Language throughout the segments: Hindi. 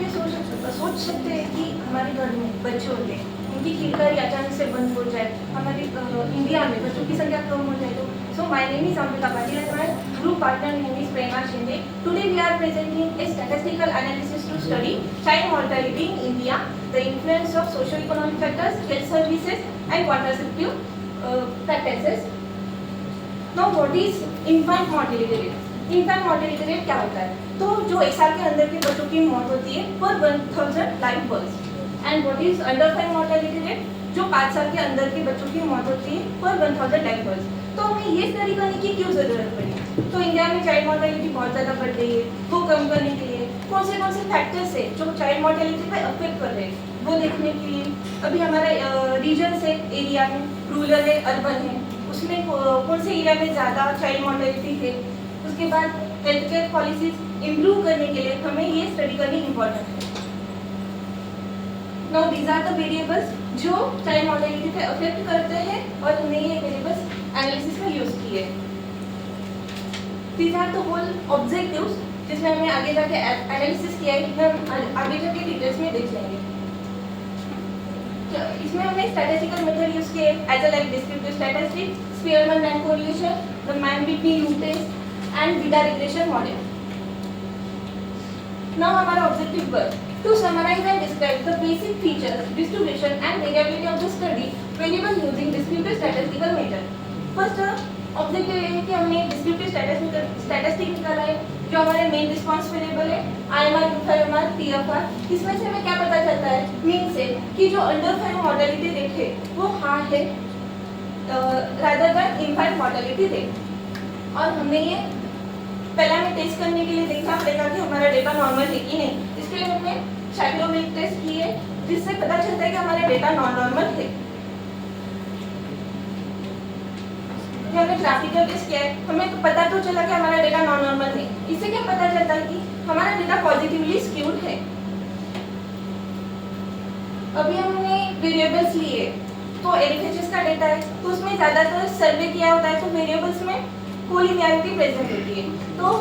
ये सोच सकते हैं कि हमारे घर में बच्चे होते हैं, उनकी खिलकारी अचानक से बंद हो जाए, हमारे इंडिया में बच्चों की संख्या कम हो जाए तो। So my name is Amrita Patil and my group partner name is Prema Shinde. Today we are presenting a statistical analysis to study child mortality in India, the influence of socio-economic factors, health services and contraceptive practices. Now what is infant mortality rate? Infant mortality rate क्या होता है? तो जो 1 साल के अंदर के बच्चों की मौत होती है पर 1000 live birth. And what is under 5 mortality rate? जो 5 साल के अंदर के बच्चों की मौत होती है पर 1000 लाइव बर्थ। तो हमें ये स्टडी करने की क्यों जरूरत पड़ी? तो इंडिया में चाइल्ड मोर्टेलिटी बहुत ज़्यादा बढ़ रही है, वो कम करने के लिए कौन से फैक्टर्स है जो चाइल्ड मोर्टेलिटी पे अफेक्ट कर रहे हैं वो देखने के लिए अभी हमारा रीजन से एरिया में रूरल है, अर्बन है, उसमें कौन से एरिया में ज़्यादा चाइल्ड मोर्टेलिटी है, उसके बाद हेल्थ केयर पॉलिसीज इम्प्रूव करने के लिए हमें ये स्टडी करनी इम्पोर्टेंट है। Now these are the variables जो चाइल्ड मोर्टेलिटी पे अफेक्ट करते हैं और हमने ये वेरिएबल्स एनालिसिस में यूज किए। These are the whole objectives जिसमें हमने आगे जाके एनालिसिस किया है, हम आगे जाके डिटेल्स में देख लेंगे। इसमें हमने स्टैटिस्टिकल मेथड यूज किए as like descriptive statistics, Spearman rank correlation, the Mann between U test and Vida regression model. Now हमारा objective work to summarize and describe the basic features, distribution and variability of the study variable using descriptive statistical method. First objective ये है कि हमने डिस्क्रिप्टिव स्टैटिस्टिक निकाला है जो हमारे मेन रिस्पांस वेरिएबल है IMR, UFR, TFR। इसमें से हमें क्या पता चलता है मीन से कि जो अंडर 5 मोर्टेलिटी रेट है वो हाँ है rather than infant mortality rate. और हमने ये पहला हमें टेस्ट करने के लिए देखना पड़ेगा कि हमारा डेटा नॉर्मल है कि नहीं। इसके लिए हमने शाइलोमिक टेस्ट किए जिससे पता चलता है कि हमारा डेटा नॉन नॉर्मल है। हमने ग्राफिकल टेस्ट किया है, हमें तो पता तो चला कि हमारा डेटा नॉन नॉर्मल है। इससे क्या पता चलता है कि हमारा डेटा पॉजिटिवली स्क्यूड है। अभी हमने वेरिएबल्स लिए तो एरिथेसिस का डेटा है तो उसमें ज़्यादातर सर्वे किया होता है तो वेरिएबल्स में कोलिनियरिटी प्रेजेंट होती है। तो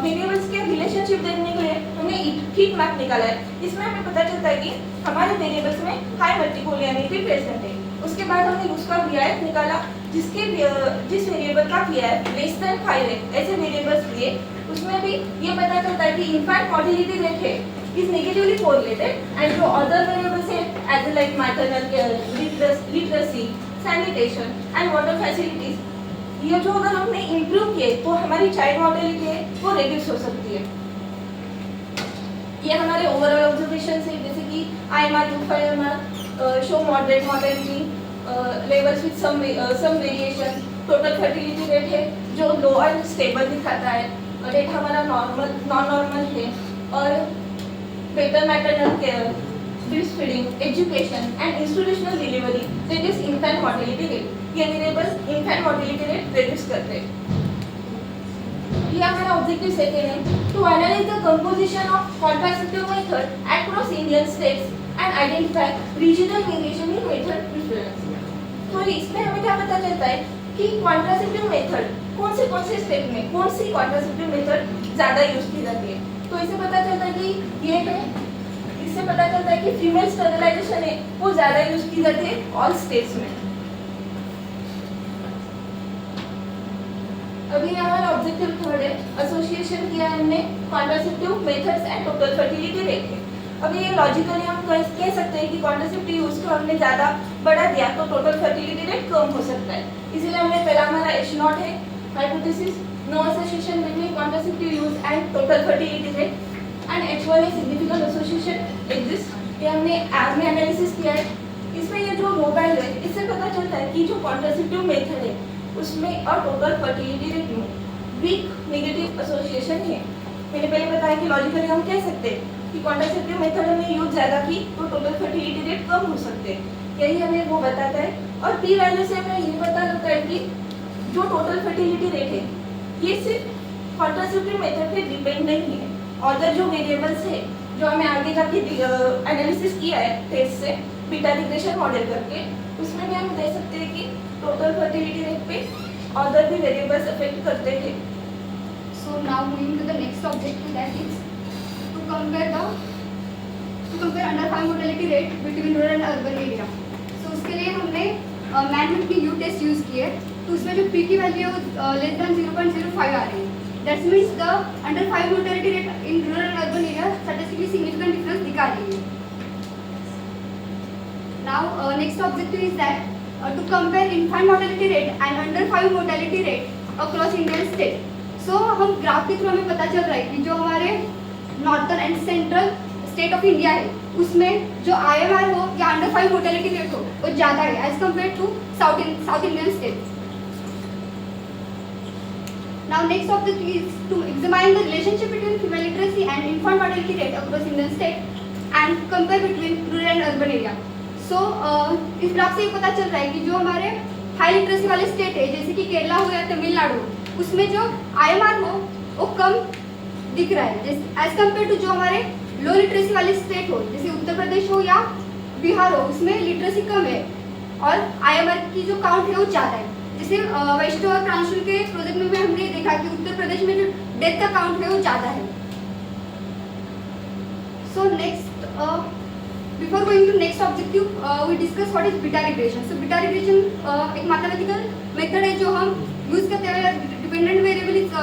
वेरिएबल्स के रिलेशनशिप देखने के लिए हमने हीट मैप निकाला है। इसमें हमें पता चलता है कि हमारे वेरिएबल्स में हाई मल्टीकोलिनियरिटी प्रेजेंट है। उसके बाद हमने उसका वीआईएफ निकाला जिस वेरिएबल का वीआईएफ लेस देन 5 है ऐसे वेरिएबल्स लिए उसमें भी ये पता चलता है कि इन्फेंट मोर्टेलिटी रेट है is negatively correlated and जो other variables है as like maternal care, literacy, sanitation and water facilities ये जो अगर हमने इम्प्रूव किए तो हमारी चाइल्ड मोर्टेलिटी है वो रिड्यूस हो सकती है। ये हमारे ओवरऑल ऑब्जर्वेशन है जैसे कि IMR, UFR show moderate mortality levels with some variation, total fertility rate है जो लो एंड स्टेबल दिखाता है, रेट हमारा नॉर्मल नॉन नॉर्मल है, और better maternal care, breast feeding, education and institutional delivery reduce infant mortality rate. ये variables infant mortality rate reduce करते हैं। ये हमारा ऑब्जेक्टिव सेकंड है to analyze the composition of contraceptive method across Indian states and identify regional variation in method preference. तो इसमें हमें क्या पता चलता है कि कॉन्ट्रासेप्टिव मेथड कौन से स्टेट में कौन सी कॉन्ट्रासेप्टिव मेथड ज़्यादा यूज की जाती है। तो इससे पता चलता है कि ये है, इससे पता चलता है कि फीमेल स्टरलाइजेशन है वो ज़्यादा यूज की जाती है ऑल स्टेट्स में। अभी हमारा ऑब्जेक्टिव थर्ड है एसोसिएशन किया है हमने contraceptive methods and total fertility rate है। अभी ये लॉजिकली हम कह सकते हैं कि कॉन्ट्रासेप्टिव यूज को हमने ज़्यादा बढ़ा दिया तो टोटल फर्टिलिटी रेट कम हो सकता है। इसीलिए हमने पहला हमारा H0 है hypothesis no association between contraceptive use and total fertility rate and H1 है सिग्निफिकेंट एसोसिएशन एग्जिस्ट। ये हमने एनालिसिस किया है। इसमें ये जो लो वैल्यू है इससे पता चलता है कि जो कॉन्ट्रासेप्टिव मेथड है उसमें और टोटल फर्टिलिटी रेट में वीक नेगेटिव एसोसिएशन है। मैंने पहले बताया कि लॉजिकली हम कह सकते हैं कि कॉन्ट्रासेप्टिव मेथड हमने यूज ज़्यादा की तो टोटल फर्टिलिटी रेट कम हो सकते हैं, यही हमें वो बताता है। और पी वैल्यू से हमें ये पता लगता है कि जो टोटल फर्टिलिटी रेट है ये सिर्फ कॉन्ट्रासेप्टिव मेथड पे डिपेंड नहीं है, अदर जो वेरिएबल्स है जो हमें आगे जाके एनालिसिस किया है टेस्ट से बीटा रिग्रेशन मॉडल करके उसमें भी हम देख सकते हैं कि टोटल फर्टिलिटी रेट पे अदर भी वेरिएबल्स अफेक्ट करते हैं। So now moving to the next objective, that is to compare the compare under 5 mortality rate between rural and urban area. So उसके लिए हमने मैन की यू टेस्ट यूज़ की है, तो उसमें जो पी की वैल्यू है लेस देन 0.05 आ रही है। That means the under 5 mortality rate in rural and urban area statistically significant difference दिखा रही है। Now next objective is that to compare infant mortality rate and under 5 mortality rate across Indian state. So हम ग्राफ के थ्रू हमें पता चल रहा है कि जो हमारे northern and central state of India है उसमें जो IMR हो या अंडर 5 मोर्टेलिटी रेट हो वो ज़्यादा है as compare to South Indian state. Now next objective is to examine the relationship between female literacy and infant mortality rate across Indian state and compare between rural and urban area. सो इस ग्राफ से ये पता चल रहा है कि जो हमारे हाई लिटरेसी वाले स्टेट है जैसे कि केरला हो या तमिलनाडु उसमें जो IMR हो वो कम दिख रहा है एज कम्पेयर टू जो हमारे लो लिटरेसी वाले स्टेट हो जैसे उत्तर प्रदेश हो या बिहार हो उसमें लिटरेसी कम है और IMR की जो काउंट है वो ज़्यादा है। जैसे वैष्णव और प्रांशुल के प्रोजेक्ट में भी हमने देखा कि उत्तर प्रदेश में जो डेथ का काउंट है वो ज़्यादा है। So next Before going to next objective, we discuss what is beta regression. So beta regression एक mathematical method है जो हम use करते हैं dependent variable is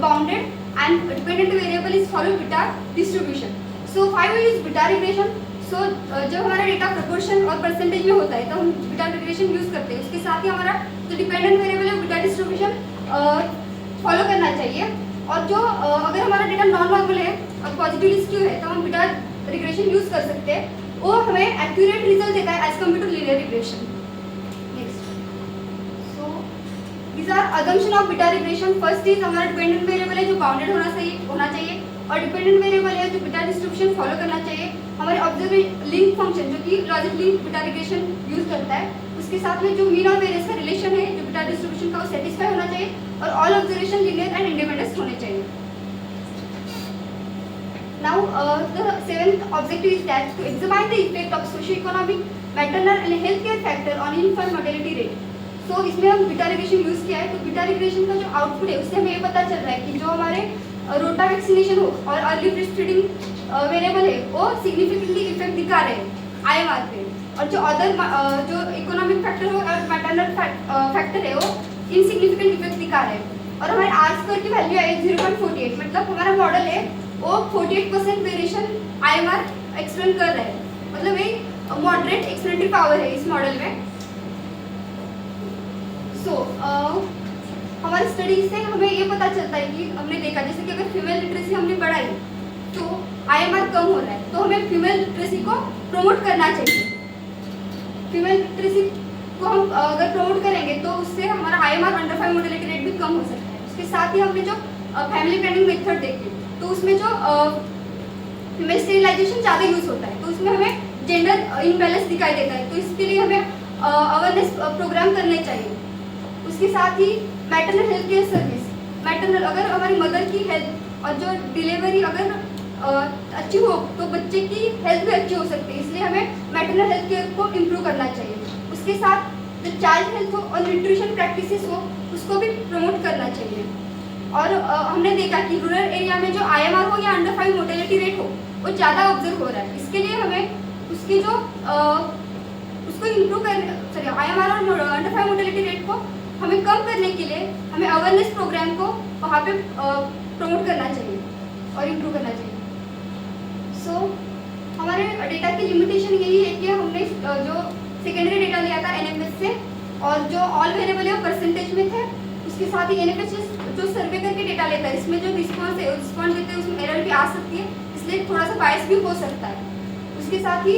bounded and dependent variable is follow beta distribution. So why we use beta regression? So जब हमारा डेटा proportion और percentage में होता है तो हम beta regression use करते हैं। उसके साथ ही हमारा जो dependent variable है beta distribution follow करना चाहिए और जो अगर हमारा डेटा नॉन नॉर्मल है और पॉजिटिव स्क्यू है तो हम beta regression यूज कर सकते हैं, वो हमें एक्यूरेट रिजल्ट देता है as compare to linear regression. Next, so these are assumption of beta regression. First is हमारा डिपेंडेंट वेरिएबल है जो बाउंडेड होना चाहिए और डिपेंडेंट वेरिएबल है जो बीटा डिस्ट्रीब्यूशन फॉलो करना चाहिए। हमारे ऑब्जर्व लिंक फंक्शन जो कि logic link beta regression use करता है, उसके साथ में जो मीन और वेरियंस का रिलेशन है जो बीटा डिस्ट्रीब्यूशन का वो सेटिस्फाई होना चाहिए और all observation linear and independence होने चाहिए। Now the seventh objective is that to examine the effect of socio-economic, maternal and healthcare factor on infant mortality rate. So इसमें हम बीटा रिग्रेशन यूज किया है, तो बीटा रिग्रेशन का जो आउटपुट है उससे हमें ये पता चल रहा है कि जो हमारे रोटा वैक्सीनेशन हो और अर्ली ब्रेस्ट फीडिंग वेरिएबल है वो सिग्निफिकेंटली इफेक्ट दिखा रहे हैं IMR पे, और जो अदर जो इकोनॉमिक फैक्टर हो और मैटरनल फैक्टर है वो इनसिग्निफिकेंट इफेक्ट दिखा रहे हैं। और हमारे R स्क्वायर की वैल्यू है 0.48, मतलब हमारा मॉडल है वो 48% वेरिएशन IMR एक्सप्लेन कर रहे हैं, मतलब एक मॉडरेट एक्सप्लेनेटरी पावर है इस मॉडल में। सो हमारी स्टडी से हमें ये पता चलता है कि हमने देखा जैसे कि अगर फीमेल लिटरेसी हमने बढ़ाई तो IMR कम हो रहा है, तो हमें फीमेल लिटरेसी को प्रमोट करना चाहिए। फीमेल लिटरेसी को हम अगर प्रमोट करेंगे तो उससे हमारा IMR अंडर 5 मोर्टेलिटी रेट भी कम हो सकता है। उसके साथ ही हमने जो फैमिली प्लानिंग मेथड देखी तो उसमें जो फीमेल स्टेरिलाइजेशन ज़्यादा यूज होता है तो उसमें हमें जेंडर इनबैलेंस दिखाई देता है, तो इसके लिए हमें अवेयरनेस प्रोग्राम करने चाहिए। उसके साथ ही maternal health care service, maternal अगर हमारी मदर की हेल्थ और जो डिलीवरी अगर अच्छी हो तो बच्चे की हेल्थ भी अच्छी हो सकती है, इसलिए हमें मैटरनल हेल्थ केयर को इम्प्रूव करना चाहिए। उसके साथ जो चाइल्ड हेल्थ हो और न्यूट्रिशन प्रैक्टिसेस हो उसको भी प्रमोट करना चाहिए। और हमने देखा कि रूरल एरिया में जो IMR हो या अंडर 5 मोर्टेलिटी रेट हो वो ज़्यादा ऑब्जर्व हो रहा है, इसके लिए हमें उसकी जो उसको इम्प्रूव करने IMR और अंडर 5 मोर्टेलिटी रेट को हमें कम करने के लिए हमें अवेयरनेस प्रोग्राम को वहाँ पे प्रमोट करना चाहिए और इम्प्रूव करना चाहिए। सो हमारे डेटा की लिमिटेशन यही है कि हमने जो सेकेंडरी डेटा लिया था NFS से और जो ऑल वेरिएबल है परसेंटेज में थे, उसके साथ ही NFS जो सर्वे करके डेटा लेता है इसमें जो रिस्पॉन्स है रिस्पॉन्स देते हैं उसमें एरर भी आ सकती है, इसलिए थोड़ा सा बायस भी हो सकता है। उसके साथ ही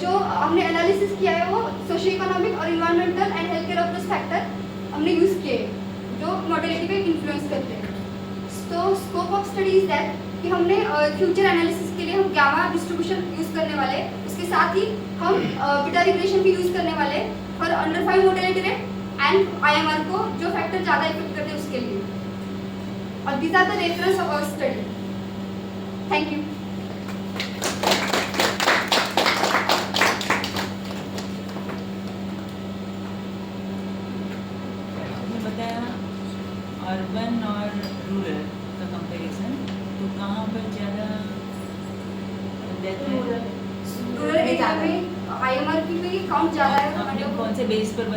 जो हमने एनालिसिस किया है वो सोशियो इकोनॉमिक और environmental and health care approach factor हमने यूज़ किए जो मॉर्टेलिटी पे इन्फ्लुएंस करते हैं। तो scope of study is that कि हमने फ्यूचर एनालिसिस के लिए हम गामा डिस्ट्रीब्यूशन यूज़ करने वाले, उसके साथ ही हम बीटा रिग्रेशन भी यूज़ करने वाले for under 5 mortality rate and IMR को जो फैक्टर ज़्यादा इफेक्ट करते हैं उसके लिए। और these are the reference of our study. Thank you. आपने बताया अर्बन और रूरल का कंपैरिजन, तो कहाँ पर ज़्यादा डेथ है? ज़्यादा है। में IMR की भी काउंट ज़्यादा है तो आपने मैंने कौन से बेस पर